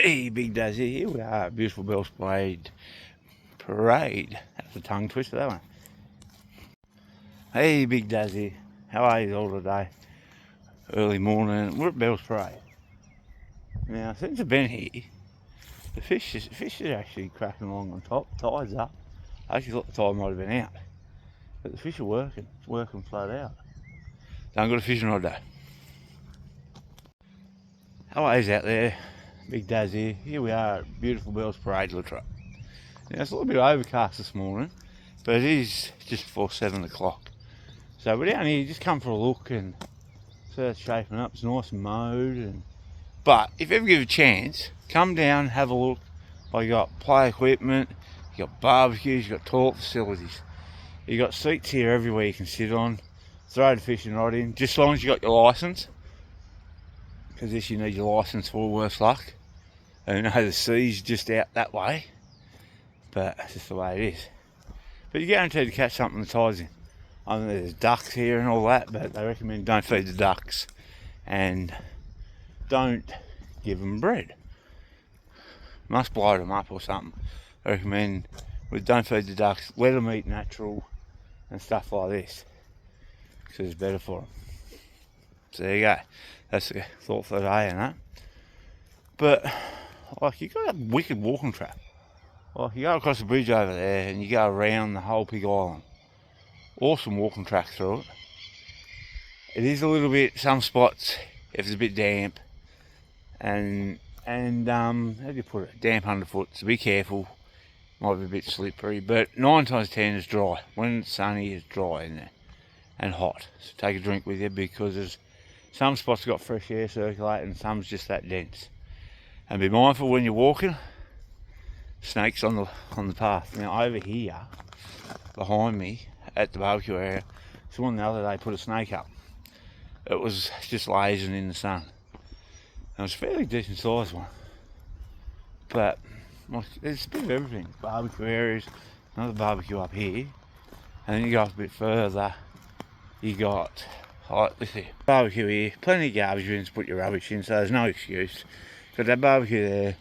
Hey, Big Dazz here. We are at beautiful Bells Parade. That's a tongue twister, that one. Hey, Big Dazz here. How are you all today? Early morning. We're at Bells Parade. Now, since I've been here, the fish is actually cracking along on top. Tide's up. I actually thought the tide might have been out, but the fish are working. It's working flat out. So I've got a fishing rod though. How are you out there? Big Dazz here. Here we are at beautiful Bells Parade Latrobe. Now it's a little bit overcast this morning, but it is just before 7 o'clock. So we're down here, just come for a look and see how it's shaping up. It's nice and mowed. But if you ever give a chance, come down, have a look. You got play equipment, you got barbecues, you got toilet facilities. You got seats here everywhere you can sit on. Throw the fishing rod in, just as long as you got your licence. Because this you need your licence for, worse luck. I know the sea's just out that way, but that's just the way it is. But you're guaranteed to catch something that ties in. I know there's ducks here and all that, but they recommend don't feed the ducks and don't give them bread. Must blow them up or something. I recommend don't feed the ducks, let them eat natural and stuff like this, because it's better for them. So there you go. That's the thought for today and that. But like, you got a wicked walking track. Like, you go across the bridge over there and you go around the whole big island. Awesome walking track through it. It is a little bit, some spots, if it's a bit damp and how do you put it, damp underfoot, so be careful. Might be a bit slippery, but 9 times 10 is dry. When it's sunny, it's dry in there and hot. So take a drink with you, because there's some spots got fresh air circulating and some's just that dense. And be mindful when you're walking, snakes on the path. Now over here, behind me, at the barbecue area, someone the other day put a snake up. It was just lazing in the sun. It was a fairly decent sized one. But there's a bit of everything. Barbecue areas, another barbecue up here, and then you go up a bit further, you got, let's see, barbecue here, plenty of garbage bins to put your rubbish in, so there's no excuse. Got that barbecue there,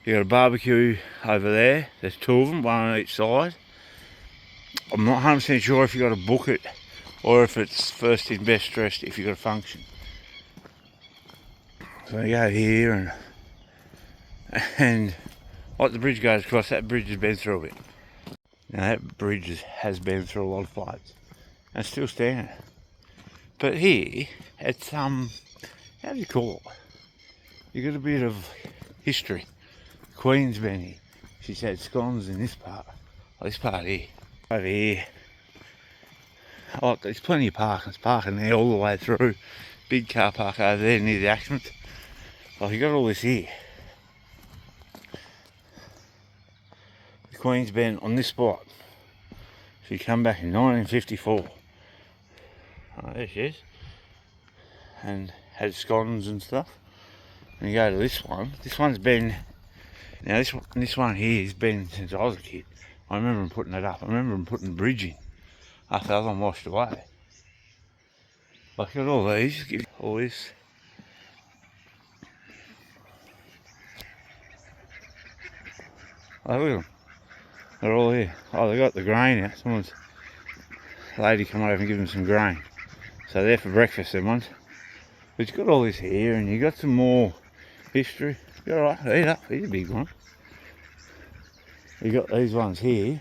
you got a barbecue over there, there's 2 of them, one on each side. I'm not 100% sure if you got to book it or if it's first in best dressed if you got a function. So you go here and like the bridge goes across, that bridge has been through a bit. Now that bridge has been through a lot of floods and it's still standing. But here, it's how do you call it? You got a bit of history. The Queen's been here. She's had scones in this part here. Over here, there's plenty of parking. There's parking there all the way through. Big car park over there near the accident. You got all this here. The Queen's been on this spot. She came back in 1954. There she is. And had scones and stuff. And you go to this one. This one's been, now this one here has been since I was a kid. I remember them putting it up. I remember them putting the bridge in after the other one washed away. Look at all these, give all this. Oh, look at them. They're all here. Oh, they got the grain out. Someone's lady come over and give them some grain. So they're for breakfast, them ones. But you've got all this here, and you've got some more history. You're alright, eat up. Here's a big one. You got these ones here,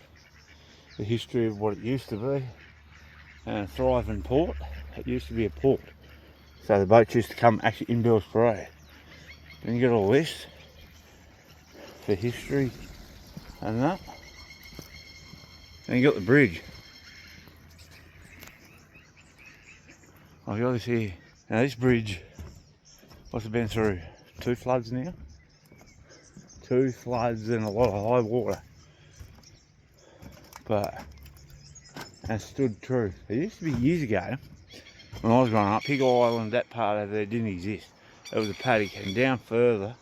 the history of what it used to be, and a thriving port. It used to be a port, so the boats used to come actually in Bells Parade. Then you got all this for history and that. Then you got the bridge. I've got this here. Now this bridge, what's it been through? 2 floods now? 2 floods and a lot of high water. But it stood true. It used to be years ago, when I was growing up, Pig Island, that part over there didn't exist. It was a paddock, and down further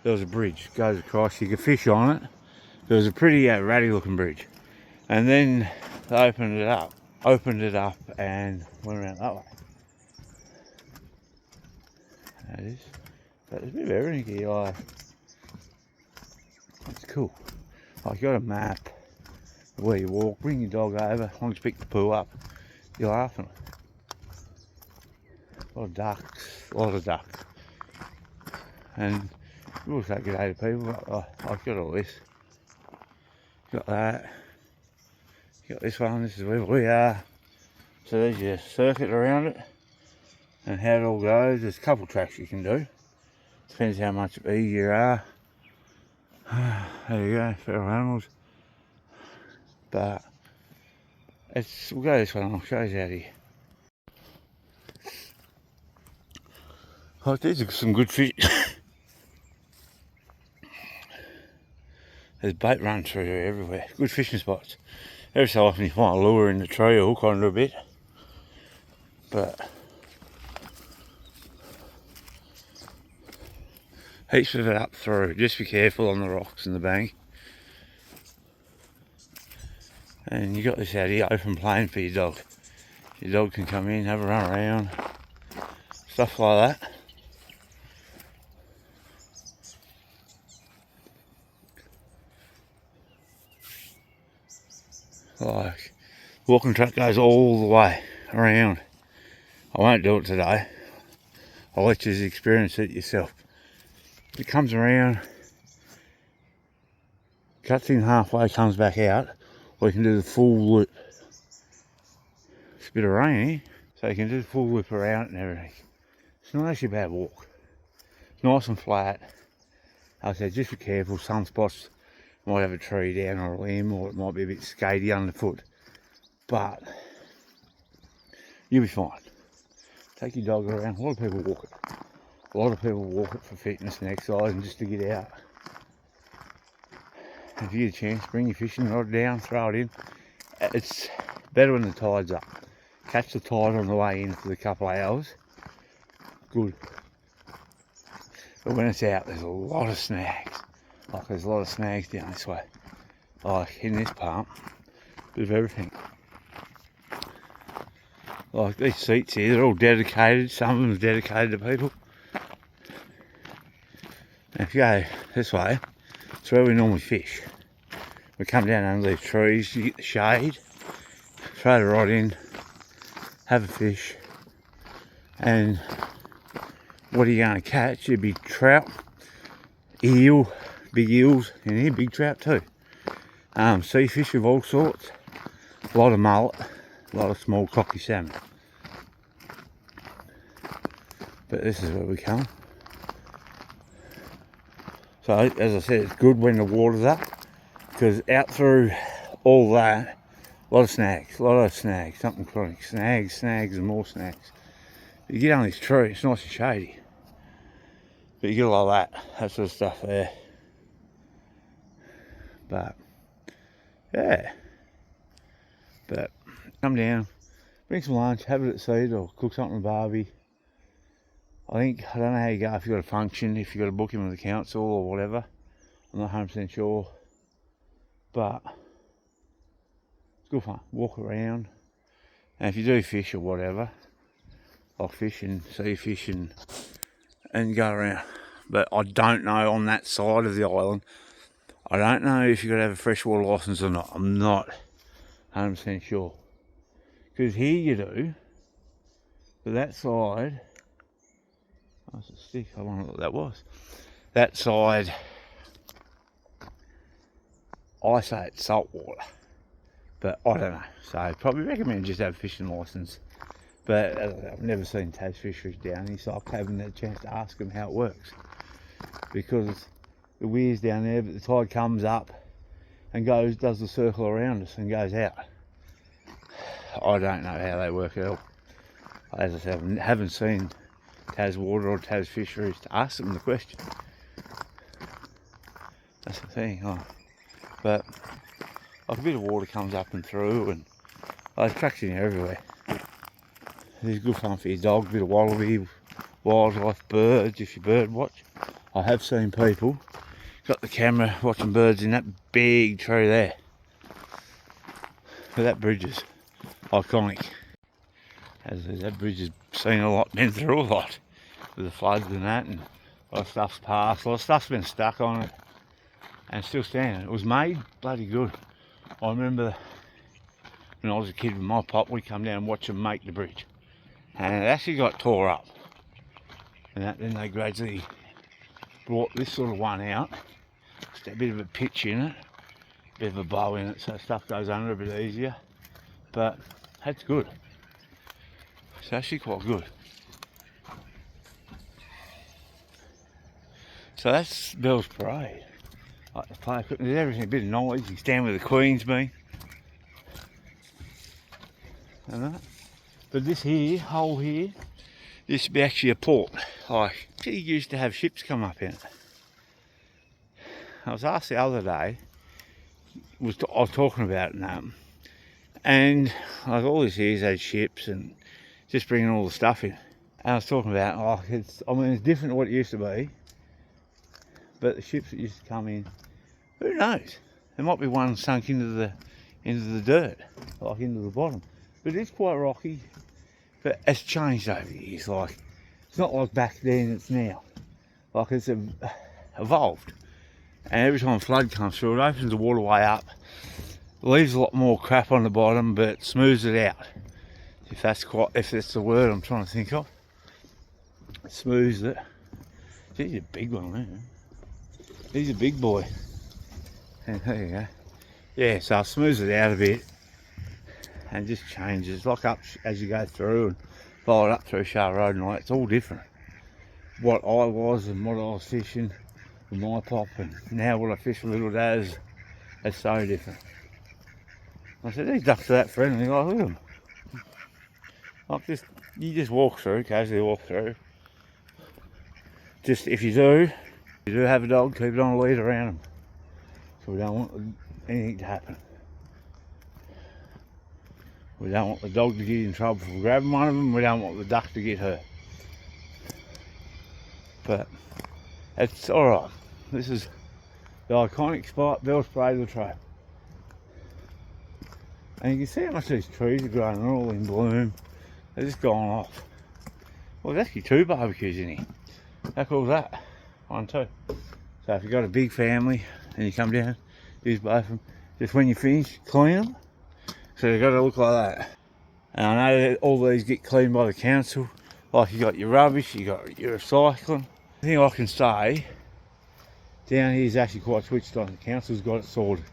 there was a bridge, goes across, you could fish on it. It was a pretty ratty looking bridge. And then they opened it up and went around that way. That is. But there's a bit of everything here. cool. Like, you got a map where you walk, bring your dog over, as long as you pick the poo up, you're laughing. A lot of ducks. And you also get 80 people. I've got all this. Got that. Got this one, this is where we are. So there's your circuit around it and how it all goes. There's a couple tracks you can do. Depends how much eager you are. There you go, feral animals. But we'll go this one, I'll show you out here. Like, these are some good fish. There's bait running through here everywhere. Good fishing spots. Every so often you find a lure in the tree or hook onto a bit. But heaps of it up through. Just be careful on the rocks and the bank. And you got this out here, open plain for your dog. Your dog can come in, have a run around, stuff like that. Like, walking track goes all the way around. I won't do it today. I'll let you experience it yourself. It comes around, cuts in halfway, comes back out, or you can do the full loop. It's a bit of rain here, so you can do the full loop around and everything. It's not actually a bad walk. It's nice and flat. Like I said, just be careful. Some spots might have a tree down or a limb, or it might be a bit skatey underfoot. But you'll be fine. Take your dog around. A lot of people walk it. A lot of people walk it for fitness and exercise and just to get out. If you get a chance, bring your fishing rod down, throw it in. It's better when the tide's up. Catch the tide on the way in for a couple of hours. Good. But when it's out, there's a lot of snags. Like, there's a lot of snags down this way. Like in this part, bit of everything. Like these seats here, they're all dedicated. Some of them are dedicated to people. Now if you go this way, it's where we normally fish. We come down under these trees, you get the shade, throw the rod in, have a fish, and what are you going to catch? It'd be trout, eel, big eels in here, big trout too. Sea fish of all sorts, a lot of mullet, a lot of small cocky salmon. But this is where we come. So as I said, it's good when the water's up, because out through all that, a lot of snags, something chronic, snags and more snags. You get on this tree, it's nice and shady, but you get a lot of that sort of stuff there. But yeah, but come down, bring some lunch, have it at seed or cook something with Barbie. I don't know how you go if you've got a function, if you've got to book him with the council or whatever. I'm not 100% sure, but it's good fun. Walk around, and if you do fish or whatever, like fish and sea fish and go around. But I don't know on that side of the island. I don't know if you've got to have a freshwater licence or not. I'm not 100% sure. Because here you do, but that side, that's a stick, I wonder what that was. That side, I say it's salt water, but I don't know. So I'd probably recommend just have a fishing licence. But I've never seen Taz fisheries down here, so I haven't had a chance to ask them how it works. Because the weir's down there, but the tide comes up and does the circle around us and goes out. I don't know how they work it out. As I said, I haven't seen Taz water or Taz fisheries to ask them the question. That's the thing. But like a bit of water comes up and through, and there's tracks in here everywhere. It's good fun for your dog, a bit of wallaby, wildlife, birds, if you bird watch. I have seen people got the camera watching birds in that big tree there. But that bridge is iconic. As that bridge has seen a lot, been through a lot with the floods and that, and a lot of stuff's passed, a lot of stuff's been stuck on it. and it's still standing. It was made bloody good. I remember when I was a kid with my pop, we'd come down and watch them make the bridge. And it actually got tore up. And then they gradually brought this sort of one out. Just a bit of a pitch in it, a bit of a bow in it, so stuff goes under a bit easier. But that's good. It's actually quite good. So that's Bells Parade. Like the play equipment, there's everything, a bit of knowledge. You stand where the Queen's been. And that. But this here, hole here, this would be actually a port. Like, he used to have ships come up in it. I was asked the other day, I was talking about it, and like all these years had ships and just bringing all the stuff in. And I was talking about, it's different to what it used to be, but the ships that used to come in, who knows? There might be one sunk into the dirt, like into the bottom. But it's quite rocky. But it's changed over the years. Like, it's not like back then, it's now. Like, it's evolved. And every time flood comes through, it opens the waterway up, leaves a lot more crap on the bottom, but smooths it out. If that's the word I'm trying to think of. It smooths it. He's a big one, man. He's a big boy. And there you go. Yeah, so it smooths it out a bit. And just changes, like up as you go through and follow it up through Shah Road and all that. It's all different. What I was and what I was fishing with my pop, and now what I fish with little Dazz, it's so different. I said, these ducks are that friendly, like, look at them. Like this, you just walk through, casually walk through. Just if you do have a dog, keep it on a lead around them. So we don't want anything to happen. We don't want the dog to get in trouble for grabbing one of them. We don't want the duck to get hurt. But it's alright. This is the iconic spot, Bells Parade Latrobe. And you can see how much these trees are growing. They're all in bloom. They're just gone off. Well, there's actually 2 barbecues in here. How cool is that? 1, 2. So if you've got a big family and you come down, use both of them. Just when you finish, clean them. So they've got to look like that. And I know that all these get cleaned by the council. Like, you got your rubbish, you got your recycling. The thing I can say, down here is actually quite switched on. The council's got it sorted.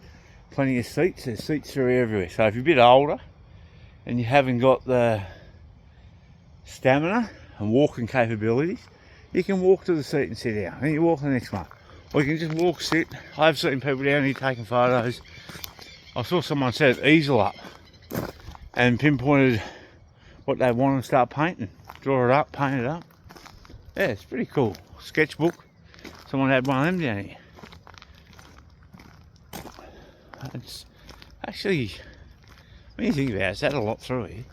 Plenty of seats, there's seats through everywhere. So if you're a bit older and you haven't got the stamina and walking capabilities, you can walk to the seat and sit down. Then you walk to the next one. Or you can just walk, sit. I've seen people down here taking photos. I saw someone set an easel up and pinpointed what they want to start painting. Draw it up, paint it up. Yeah, it's pretty cool. Sketchbook. Someone had one of them down here. It's actually, when you think about it, it's had a lot through here.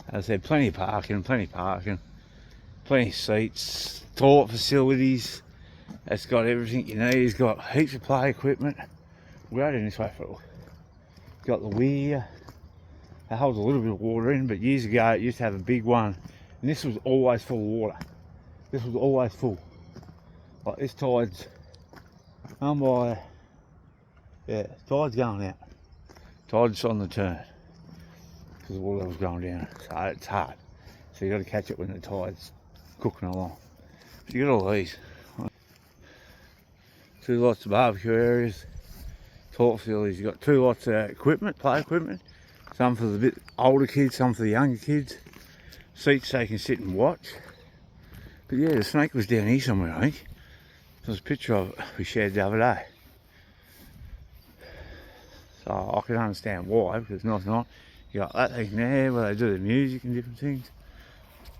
As I said, plenty of parking, plenty of seats, toilet facilities. It's got everything you need. It's got heaps of play equipment. We'll go down this way for a look. Got the weir. It holds a little bit of water in, but years ago it used to have a big one, and this was always full of water. This was always full. Like this tide's on by, yeah, tide's going out. Tide's on the turn because the water was going down, so it's hard. So you got to catch it when the tide's cooking along. So you got all these. 2 lots of barbecue areas. Toilet facilities. You've got 2 lots of equipment, play equipment. Some for the bit older kids, some for the younger kids. Seats they can sit and watch. But yeah, the snake was down here somewhere, I think. There's a picture of it we shared the other day. So I can understand why, because it's nice night. You got that thing there where they do the music and different things.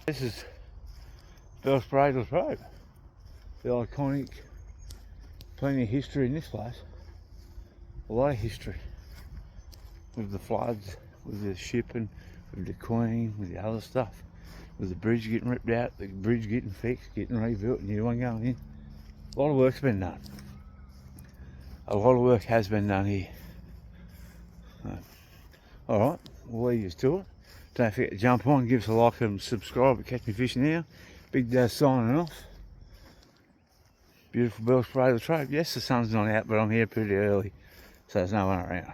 This is Bells Parade Latrobe. The iconic, plenty of history in this place. A lot of history. With the floods, with the shipping, with the Queen, with the other stuff. With the bridge getting ripped out, the bridge getting fixed, getting rebuilt, new one going in. A lot of work's been done. A lot of work has been done here. Alright, we'll leave you to it. Don't forget to jump on, give us a like and subscribe at Catch Me Fishing Now. Big Dazz signing off. Beautiful Bells Parade Latrobe. Yes, the sun's not out, but I'm here pretty early, so there's no one around.